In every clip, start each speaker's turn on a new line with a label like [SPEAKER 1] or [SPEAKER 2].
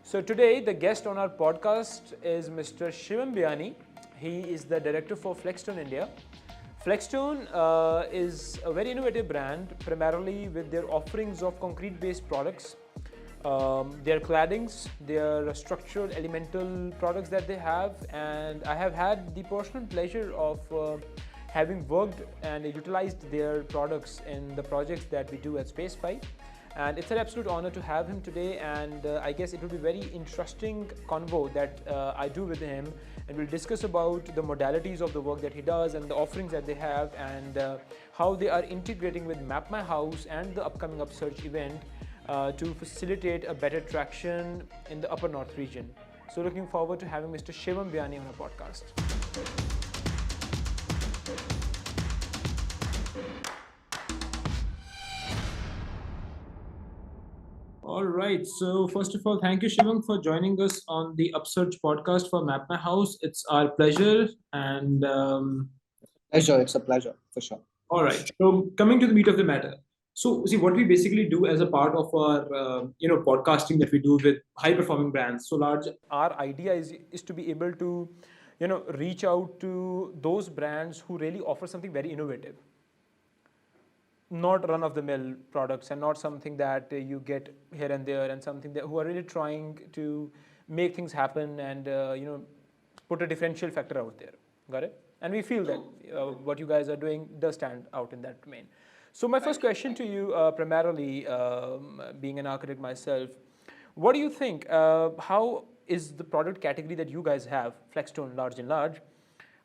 [SPEAKER 1] So today the guest on our podcast is Mr. Shivam Biyani. He is the director for FlexStone India. FlexStone is a very innovative brand, primarily with their offerings of concrete-based products. Their claddings, their structural elemental products that they have, and I have had the personal pleasure of having worked and utilized their products in the projects that we do at Space 5. And it's an absolute honor to have him today, and I guess it will be very interesting convo that I do with him, and we'll discuss about the modalities of the work that he does and the offerings that they have, and how they are integrating with MapMyHouse and the upcoming Upsurge event to facilitate a better traction in the upper north region. So looking forward to having Mr. Shivam Biyani on our podcast. All right. So first of all, thank you, Shivam, for joining us on the Upsurge podcast for MapMyHouse. It's our pleasure. And
[SPEAKER 2] Pleasure. It's a pleasure for sure.
[SPEAKER 1] all right. So coming to the meat of the matter. So see, what we basically do as a part of our podcasting that we do with high performing brands. So large. Our idea is to be able to reach out to those brands who really offer something very innovative. Not run-of-the-mill products, and not something that you get here and there, and something that who are really trying to make things happen and put a differential factor out there. Got it? And we feel that what you guys are doing does stand out in that domain. So my first question to you, primarily being an architect myself, what do you think? How is the product category that you guys have, FlexStone large and large?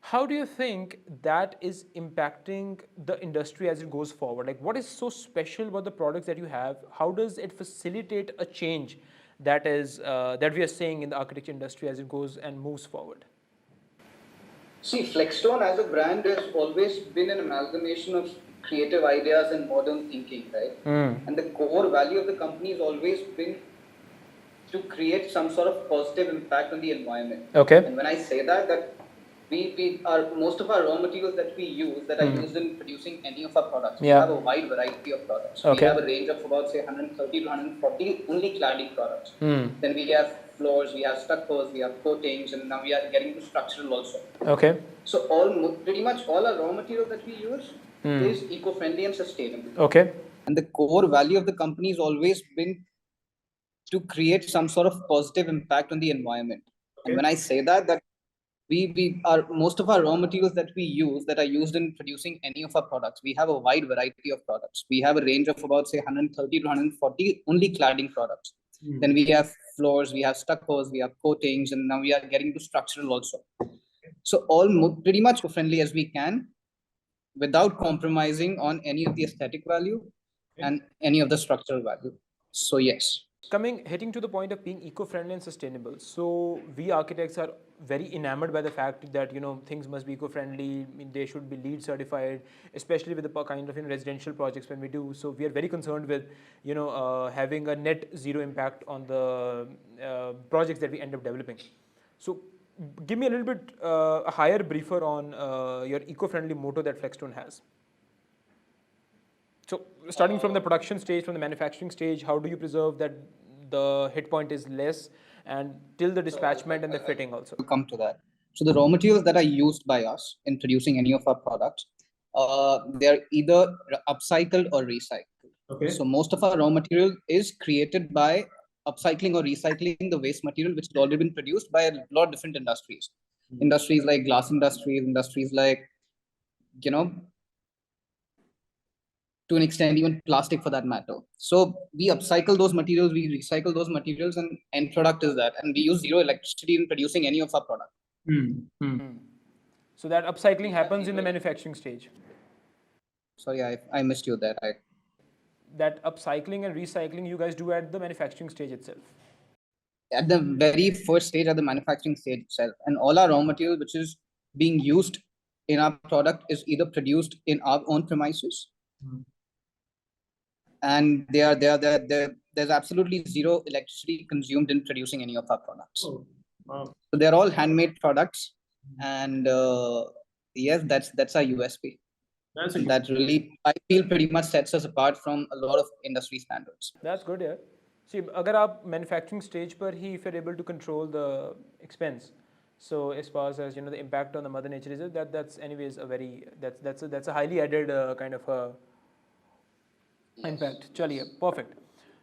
[SPEAKER 1] How do you think that is impacting the industry as it goes forward? Like, what is so special about the products that you have? How does it facilitate a change that is that we are seeing in the architecture industry as it goes and moves forward?
[SPEAKER 2] See, FlexStone as a brand has always been an amalgamation of creative ideas and modern thinking, right? And the core value of the company has always been to create some sort of positive impact on the environment.
[SPEAKER 1] Okay.
[SPEAKER 2] And when I say that we are most of our raw materials that we use that are used in producing any of our products. We have a wide variety of products.
[SPEAKER 1] Okay.
[SPEAKER 2] We have a range of about say 130 to 140 only cladding products. Then we have floors, we have stuccos, we have coatings, and now we are getting to structural also.
[SPEAKER 1] Okay.
[SPEAKER 2] So pretty much all our raw material that we use is eco-friendly and sustainable.
[SPEAKER 1] Okay.
[SPEAKER 2] And the core value of the company has always been to create some sort of positive impact on the environment. Okay. And when I say that we are most of our raw materials that we use that are used in producing any of our products. We have a wide variety of products. We have a range of about say 130 to 140 only cladding products. Then we have floors, we have stuccos, we have coatings, and now we are getting to structural also. So pretty much friendly as we can, without compromising on any of the aesthetic value and any of the structural value. So yes.
[SPEAKER 1] Hitting to the point of being eco-friendly and sustainable. So we architects are very enamored by the fact that things must be eco-friendly. I mean, they should be LEED certified, especially with the kind of residential projects when we do. So we are very concerned with having a net zero impact on the projects that we end up developing. So give me a little bit a higher briefer on your eco-friendly motto that FlexStone has. So starting from the production stage, from the manufacturing stage, how do you preserve that the hit point is less, and till the dispatchment and the fitting also?
[SPEAKER 2] We'll come to that. So the raw materials that are used by us in producing any of our products, they're either upcycled or recycled.
[SPEAKER 1] Okay.
[SPEAKER 2] So most of our raw material is created by upcycling or recycling the waste material which has already been produced by a lot of different industries. Industries like glass industries, industries like, to an extent, even plastic for that matter. So we upcycle those materials, we recycle those materials, and end product is that. And we use zero electricity in producing any of our product.
[SPEAKER 1] So that upcycling happens in the manufacturing stage.
[SPEAKER 2] Sorry, I missed you there.
[SPEAKER 1] That upcycling and recycling you guys do at the manufacturing stage itself?
[SPEAKER 2] At the very first stage, at the manufacturing stage itself. And all our raw material which is being used in our product is either produced in our own premises, and there's absolutely zero electricity consumed in producing any of our products.
[SPEAKER 1] Oh, wow.
[SPEAKER 2] So they're all handmade products, and yes, that's our USP. That really, I feel, pretty much sets us apart from a lot of industry standards.
[SPEAKER 1] That's good, yeah. See, अगर आप manufacturing stage पर ही if you're able to control the expense, so as far as the impact on the mother nature is that's anyways a very that's a highly added kind of a impact. Chaliye, perfect.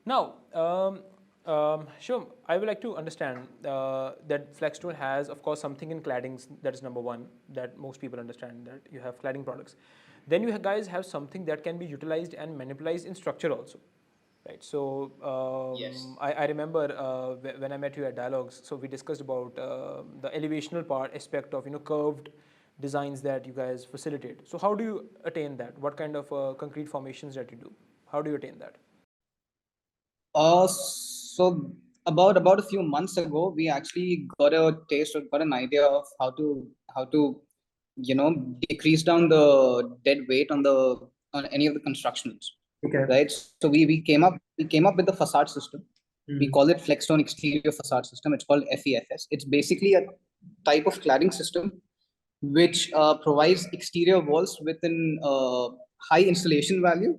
[SPEAKER 1] Now, Shivam, I would like to understand that FlexStone has, of course, something in claddings. That is number one, that most people understand, that you have cladding products. Then you guys have something that can be utilized and manipulated in structure also, right? So
[SPEAKER 2] Yes.
[SPEAKER 1] I remember when I met you at Dialogues, so we discussed about the elevational part aspect of curved designs that you guys facilitate. So how do you attain that? What kind of concrete formations that you do? How do you attain that?
[SPEAKER 2] So about a few months ago, we actually got a taste or got an idea of how to decrease down the dead weight on any of the constructions.
[SPEAKER 3] Okay.
[SPEAKER 2] Right. So we came up with the facade system. We call it FlexStone exterior facade system. It's called FEFS. It's basically a type of cladding system which provides exterior walls with an high insulation value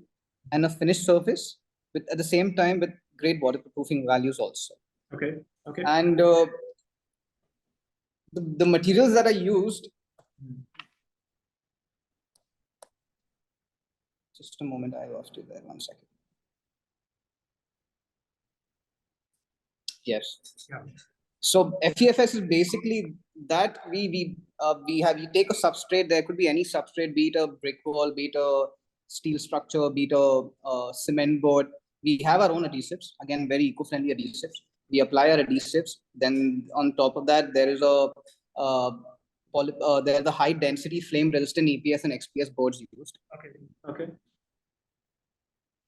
[SPEAKER 2] and a finished surface, with at the same time with great waterproofing values also.
[SPEAKER 3] Okay. Okay.
[SPEAKER 2] And the materials that are used. Just a moment, I lost you there. 1 second. Yes.
[SPEAKER 3] Yeah.
[SPEAKER 2] So FEFS is basically that we take a substrate. There could be any substrate, be it a brick wall, be it a steel structure, be it a cement board. We have our own adhesives. Again, very eco-friendly adhesives. We apply our adhesives. Then on top of that, there is there are the high density flame resistant EPS and XPS boards used.
[SPEAKER 3] Okay. Okay.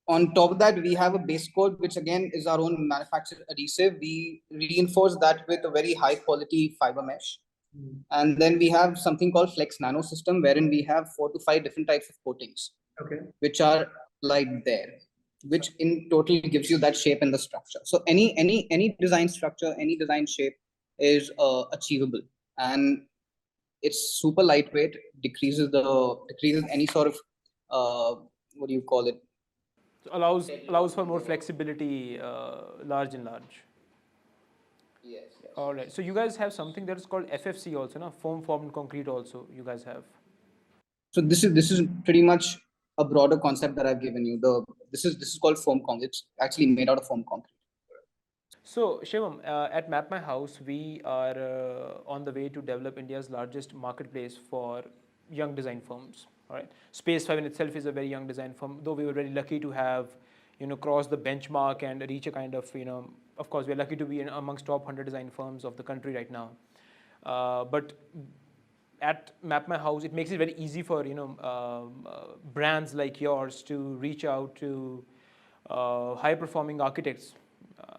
[SPEAKER 2] On top of that, we have a base coat, which again is our own manufactured adhesive. We reinforce that with a very high quality fiber mesh. And then we have something called Flex Nano system, wherein we have 4 to 5 different types of coatings,
[SPEAKER 3] Okay.
[SPEAKER 2] which are like there, which in total gives you that shape and the structure. So any design structure, any design shape is achievable, and it's super lightweight, decreases any sort of what do you call it?
[SPEAKER 1] So allows for more flexibility, large and large.
[SPEAKER 2] Yes.
[SPEAKER 1] All right. So you guys have something that is called FFC also, no? Foam formed concrete also. You guys have.
[SPEAKER 2] So this is pretty much a broader concept that I've given you. This is called foam concrete. It's actually made out of foam concrete.
[SPEAKER 1] So Shivam, at MapMyHouse, we are on the way to develop India's largest marketplace for young design firms. All right. Space 5 in itself is a very young design firm, though we were very lucky to have, cross the benchmark and reach a kind of, of course, we're lucky to be amongst top 100 design firms of the country right now. But at MapMyHouse, it makes it very easy for, brands like yours to reach out to high performing architects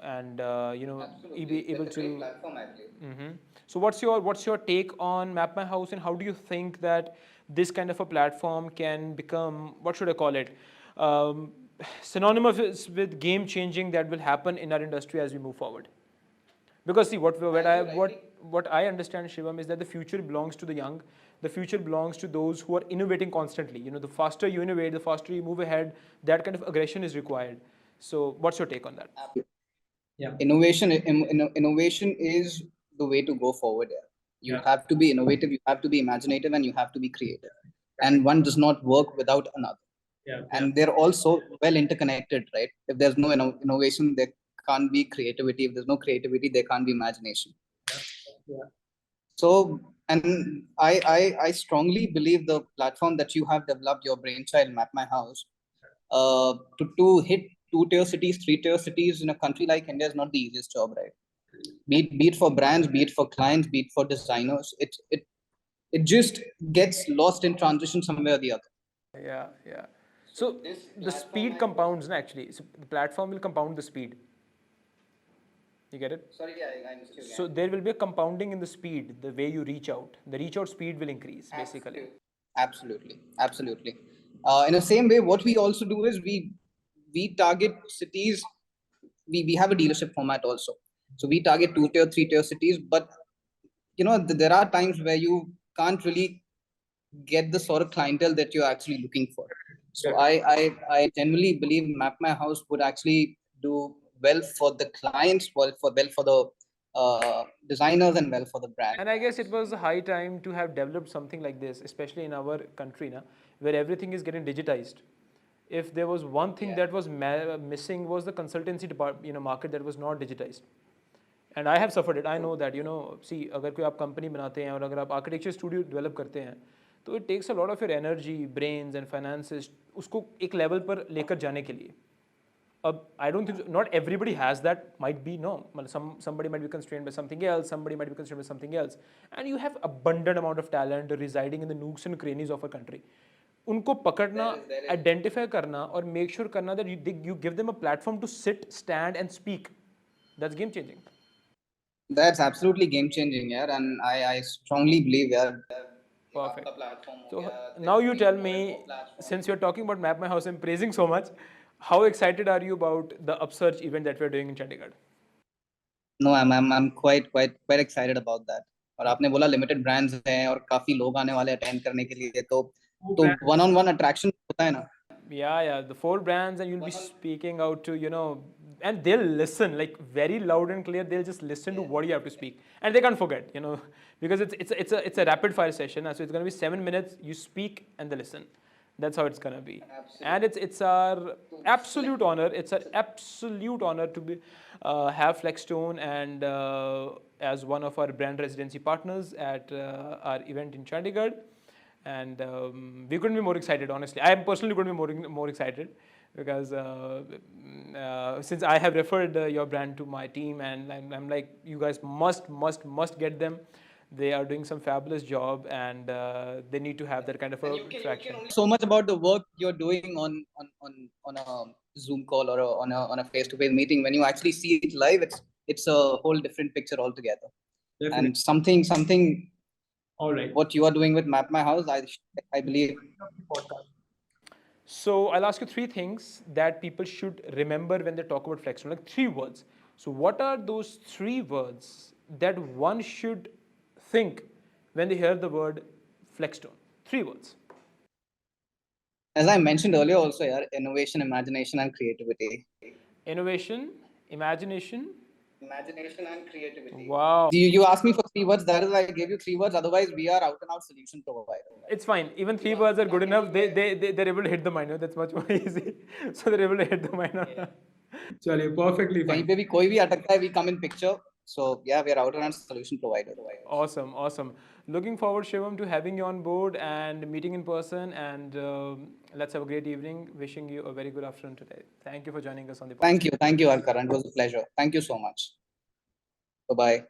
[SPEAKER 1] and, be able to.
[SPEAKER 2] Platform, I believe.
[SPEAKER 1] So what's your take on MapMyHouse, and how do you think that this kind of a platform can become, what should I call it, synonymous with game changing that will happen in our industry as we move forward? Because see, what I understand, Shivam, is that the future belongs to the young. The future belongs to those who are innovating constantly. The faster you innovate, the faster you move ahead, that kind of aggression is required. So what's your take on that?
[SPEAKER 3] Yeah.
[SPEAKER 2] Innovation is the way to go forward here. You have to be innovative, you have to be imaginative, and you have to be creative. And one does not work without another.
[SPEAKER 3] Yeah.
[SPEAKER 2] And they're also well interconnected, right? If there's no innovation, there can't be creativity. If there's no creativity, there can't be imagination.
[SPEAKER 3] Yeah.
[SPEAKER 2] So, and I strongly believe the platform that you have developed, your brainchild, MapMyHouse, to hit 2-tier cities, 3-tier cities in a country like India is not the easiest job, right? Be it for brands, be it for clients, be it for designers, it just gets lost in transition somewhere or the other.
[SPEAKER 1] Yeah. So the speed compounds, actually. So the platform will compound the speed. You get it?
[SPEAKER 2] Sorry, I missed you again.
[SPEAKER 1] So there will be a compounding in the speed, the way you reach out. The reach out speed will increase, basically.
[SPEAKER 2] Absolutely. In the same way, what we also do is we target cities. We have a dealership format also. So we target 2-tier, 3-tier cities, but there are times where you can't really get the sort of clientele that you're actually looking for. So I genuinely believe MapMyHouse would actually do well for the clients, well for the designers, and well for the brand.
[SPEAKER 1] And I guess it was a high time to have developed something like this, especially in our country, where everything is getting digitized. If there was one thing that was missing, was the consultancy market that was not digitized. And I have suffered it. I know that, see, अगर कोई आप company बनाते हैं और अगर आप architecture studio develop करते हैं, तो it takes a lot of your energy, brains and finances उसको एक level पर लेकर जाने के लिए. I don't think not everybody has that. Might be no. Somebody might be constrained by something else. Somebody might be constrained by something else. And you have abundant amount of talent residing in the nooks and crannies of our country. उनको पकड़ना, identify करना और make sure करना that you give them a platform to sit, stand and speak. That's game changing.
[SPEAKER 2] That's absolutely game changing, yeah. And I strongly believe, yeah.
[SPEAKER 1] Perfect. So now you tell me, since you're talking about MapMyHouse and praising so much, how excited are you about the Upsurge event that we're doing in Chandigarh?
[SPEAKER 2] No, I'm quite excited about that. और आपने बोला limited brands हैं और काफी लोग आने वाले attend करने के लिए, तो one-on-one attraction होता है ना.
[SPEAKER 1] Yeah, the 4 brands, and you'll be speaking out to, and they'll listen like very loud and clear. They'll just listen to what you have to speak, and they can't forget, because it's a rapid fire session. So it's going to be 7 minutes. You speak and they listen. That's how it's going to be. Absolutely. And it's our absolute honor. It's an absolute honor to be have FlexStone and as one of our brand residency partners at our event in Chandigarh. And we couldn't be more excited, honestly. I personally couldn't be more excited because since I have referred your brand to my team, and I'm like, you guys must get them. They are doing some fabulous job, and they need to have that kind of a traction.
[SPEAKER 2] So much about the work you're doing on a Zoom call or on a face-to-face meeting. When you actually see it live, it's a whole different picture altogether. Definitely. And something.
[SPEAKER 3] All right.
[SPEAKER 2] What you are doing with MapMyHouse, I believe.
[SPEAKER 1] So I'll ask you 3 things that people should remember when they talk about FlexStone, like 3 words. So what are those 3 words that one should think when they hear the word FlexStone? 3 words.
[SPEAKER 2] As I mentioned earlier also, yeah, innovation, imagination and creativity.
[SPEAKER 1] Innovation, imagination
[SPEAKER 2] and creativity.
[SPEAKER 1] Wow.
[SPEAKER 2] You asked me for 3 words. That is why I gave you 3 words. Otherwise, we are out and out solution provider.
[SPEAKER 1] It's fine. Even 3 words are good enough. They're able to hit the mind. That's much more easy. So they're able to hit the mind.
[SPEAKER 3] Chaliye, perfectly fine.
[SPEAKER 2] कहीं पे भी कोई भी अटकता है, we come in picture. So yeah, we are out and out solution provider.
[SPEAKER 1] Awesome. Looking forward, Shivam, to having you on board and meeting in person. And let's have a great evening. Wishing you a very good afternoon today. Thank you for joining us on the podcast.
[SPEAKER 2] Thank you, Harkaran. It was a pleasure. Thank you so much. Bye-bye.